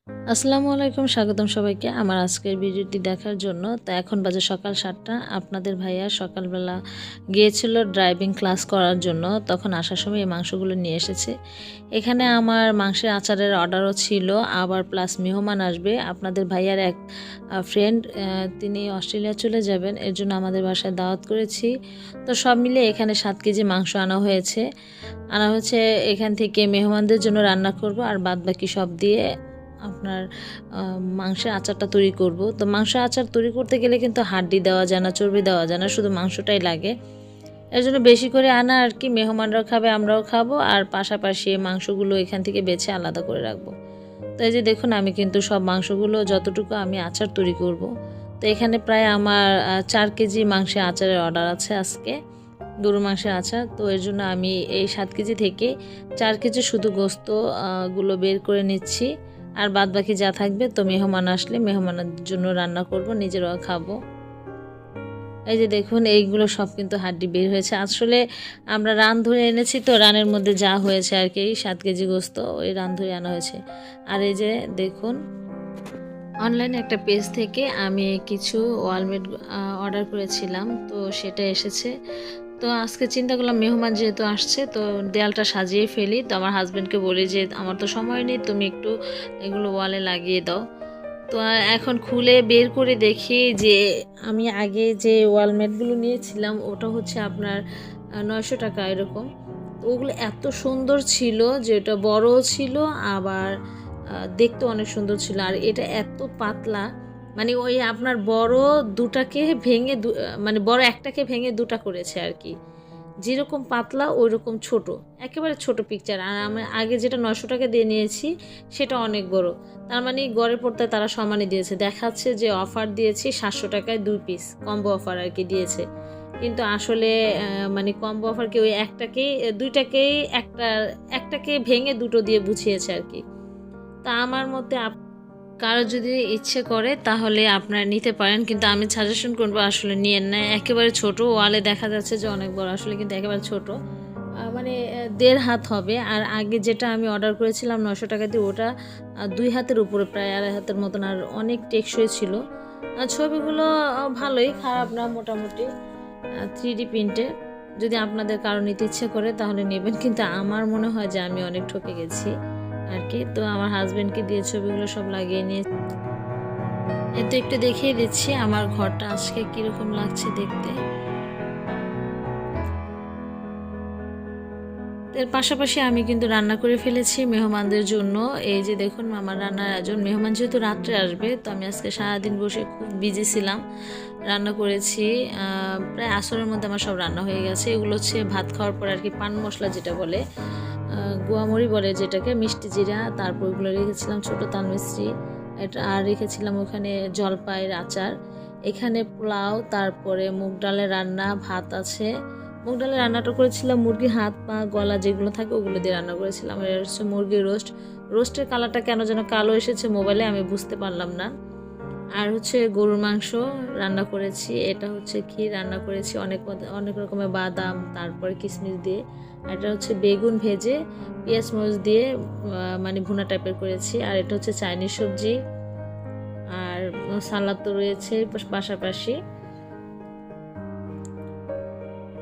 আসসালামু আলাইকুম, স্বাগতম সবাইকে আমার আজকের ভিডিওটি দেখার জন্য। তো এখন বাজে সকাল 7টা। আপনাদের ভাইয়া সকালবেলা গিয়েছিল ড্রাইভিং ক্লাস করার জন্য। তখন আসার সময় এই মাংসগুলো নিয়ে এসেছে। এখানে আমার মাংসের আচারের অর্ডারও ছিল, আবার প্লাস মেহমান আসবে। আপনাদের ভাইয়ার এক ফ্রেন্ড, তিনি অস্ট্রেলিয়া চলে যাবেন, এর জন্য আমাদের বাসায় দাওয়াত করেছি। তো সব মিলে এখানে 7 কেজি মাংস আনা হয়েছে। এখান থেকে মেহমানদের জন্য রান্না করব, আর বাদবাকি সব দিয়ে আপনার মাংসের আচারটা তৈরি করব। তো মাংসের আচার তৈরি করতে গেলে কিন্তু হাড্ডি দেওয়া যায় না, চর্বি দেওয়া যায় না, শুধু মাংসটাই লাগে। এর জন্য বেশি করে আনা আর কি, মেহমানরাও খাবে, আমরাও খাবো, আর পাশাপাশি মাংসগুলো এখান থেকে বেছে আলাদা করে রাখবো। তো এই যে দেখুন, আমি কিন্তু সব মাংসগুলো যতটুকু আমি আচার তৈরি করব। তো এখানে প্রায় আমার 4 কেজি মাংসের আচারের অর্ডার আছে আজকে, গরু মাংসের আচার। তো এর জন্য আমি এই 7 কেজি থেকে 4 কেজি শুধু গোস্ত গুলো বের করে নিচ্ছি, আর বাদ বাকি যা থাকবে তো মেহমান আসলে মেহমানের জন্য রান্না করব, নিজেরাও খাবো। এই যে দেখুন, এইগুলো সব কিন্তু হাড্ডি বের হয়েছে। আসলে আমরা রান ধরে এনেছি, তো রানের মধ্যে যা হয়েছে আর কি, 7 কেজি গোস্ত ওই রান ধরে আনা হয়েছে। আর এই যে দেখুন, অনলাইনে একটা পেজ থেকে আমি কিছু ওয়ালমেট অর্ডার করেছিলাম, তো সেটা এসেছে। তো আজকে চিন্তা করলাম মেহমান যেহেতু আসছে, তো দেয়ালটা সাজিয়ে ফেলি। তো আমার হাজব্যান্ডকে বলি যে আমার তো সময় নেই, তুমি একটু এগুলো ওয়ালে লাগিয়ে দাও। তো এখন খুলে বের করে দেখি যে আমি আগে যে ওয়ালমেটগুলো নিয়েছিলাম ওটা হচ্ছে আপনার 900 টাকা এরকম। তো ওগুলো এত সুন্দর ছিল যে ওটা বড়ও ছিল, আবার দেখতে অনেক সুন্দর ছিল। আর এটা এত পাতলা, মানে ওই আপনার বড় দুটাকে ভেঙে মানে বড় একটাকে ভেঙে দুটা করেছে আর কি। যেরকম পাতলা ওই রকম ছোট, একেবারে ছোট পিকচার। আর আমি আগে যেটা 900 টাকা দিয়ে নিয়েছি সেটা অনেক বড়। তার মানে গড়ে পড়তে তারা সমানই দিয়েছে, দেখাচ্ছে যে অফার দিয়েছি 700 টাকায় 2 পিস, কম্বো অফার আর কি দিয়েছে। কিন্তু আসলে মানে কম্বো অফার কি, ওই একটাকেই দুইটাকেই একটাকে ভেঙে দুটো দিয়ে বুঝিয়েছে আর কি। তা আমার মতে কারো যদি ইচ্ছে করে তাহলে আপনারা নিতে পারেন, কিন্তু আমি সাজেশন করবো আসলে নিয়েন না। একেবারে ছোট, ওয়ালে দেখা যাচ্ছে যে অনেক বড়, আসলে কিন্তু একেবারে ছোট, মানে 1.5 হাত হবে। আর আগে যেটা আমি অর্ডার করেছিলাম 900 টাকা দিয়ে, ওটা 2 হাতের উপরে, প্রায় 2.5 হাতের মতন, আর অনেক টেকসই ছিল। ছবিগুলো ভালোই, খারাপ না, মোটামুটি 3D প্রিন্টে। যদি আপনাদের কারো নিতে ইচ্ছে করে তাহলে নেবেন, কিন্তু আমার মনে হয় যে আমি অনেক ঠকে গেছি আর কি। তো আমার হাজব্যান্ডকে দিয়ে ছবিগুলো সব লাগিয়ে নিয়ে তো একটু দেখিয়ে দিচ্ছি আমার ঘরটা আজকে কিরকম লাগছে দেখতে। এর পাশাপাশি আমি কিন্তু রান্না করে ফেলেছি মেহমানদের জন্য। এই যে দেখুন, আমার রান্নার আয়োজন। মেহমান যেহেতু রাত্রে আসবে, তো আমি আজকে সারাদিন বসে খুব বিজি ছিলাম, রান্না করেছি। প্রায় আসরের মধ্যে আমার সব রান্না হয়ে গেছে। এগুলো হচ্ছে ভাত খাওয়ার পর আর কি, পান মশলা যেটা বলে, গুয়ামরি বলে যেটাকে, মিষ্টি জিরা, তারপর ওগুলো রেখেছিলাম ছোটো তাল মিস্ত্রি, এটা, আর রেখেছিলাম ওখানে জলপাইয়ের আচার। এখানে পোলাও, তারপরে মুগ ডালের রান্না, ভাত আছে। মুগ ডালের রান্নাটা করেছিলাম মুরগির হাত পা গলা যেগুলো থাকে ওগুলো দিয়ে রান্না করেছিলাম। আর হচ্ছে মুরগির রোস্টের কালারটা কেন যেন কালো এসেছে মোবাইলে, আমি বুঝতে পারলাম না। আর হচ্ছে গরুর মাংস রান্না করেছি, এটা হচ্ছে ক্ষীর রান্না করেছি, অনেক অনেক রকমের বাদাম, তারপরে কিশমিশ দিয়ে। আর এটা হচ্ছে বেগুন ভেজে পেঁয়াজ মরিচ দিয়ে মানে ভুনা টাইপের করেছি। আর এটা হচ্ছে চাইনিজ সবজি, আর সালাদ তো রয়েছে পাশাপাশি।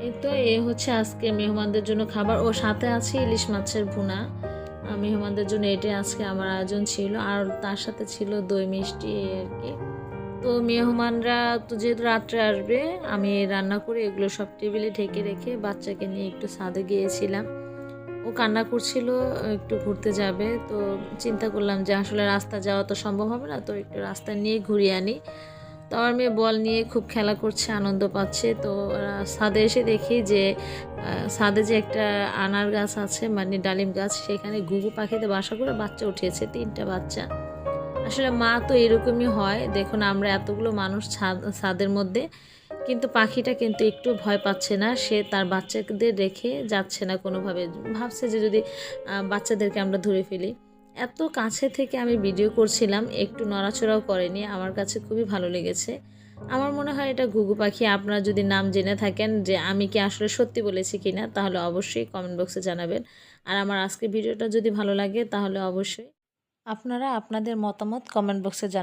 এই তো এ হচ্ছে আজকে মেহমানদের জন্য খাবার, ও সাথে আছে ইলিশ মাছের ভুনা। মেহমানদের জন্য এটাই আজকে আমার আয়োজন ছিল, আর তার সাথে ছিল দই মিষ্টি আর কি। তো মেহমানরা তো যেহেতু রাত্রে আসবে, আমি রান্না করে এগুলো সব টেবিলে ঢেকে রেখে বাচ্চাকে নিয়ে একটু ছাদে গিয়েছিলাম। ও কান্না করছিল, একটু ঘুরতে যাবে। তো চিন্তা করলাম যে আসলে রাস্তা যাওয়া তো সম্ভব হবে না, তো একটু রাস্তা নিয়ে ঘুরিয়ে আনি। তো আমার মেয়ে বল নিয়ে খুব খেলা করছে, আনন্দ পাচ্ছে। তো ছাদে এসে দেখি যে ছাদে যে একটা আনার গাছ আছে, মানে ডালিম গাছ, সেখানে ঘুঘু পাখিতে বাসা করে বাচ্চা উঠিয়েছে, 3টা বাচ্চা। আসলে মা তো এরকমই হয়। দেখুন, আমরা এতগুলো মানুষ ছাদের মধ্যে, কিন্তু পাখিটা কিন্তু একটু ভয় পাচ্ছে না, সে তার বাচ্চাদের রেখে যাচ্ছে না কোনোভাবে। ভাবছে যে যদি বাচ্চাদেরকে আমরা ধরে ফেলি। এত কাছে থেকে আমি ভিডিও করছিলাম, একটু নড়াচড়াও করেনি, আমার কাছে খুবই ভালো লেগেছে। আমার মনে হয় এটা ঘুঘু পাখি। আপনারা যদি নাম জেনে থাকেন যে আমি কি আসলে সত্যি বলেছি কিনা, তাহলে অবশ্যই কমেন্ট বক্সে জানাবেন। আর আমার আজকের ভিডিওটা যদি ভালো লাগে তাহলে অবশ্যই আপনারা আপনাদের মতামত কমেন্ট বক্সে জানান।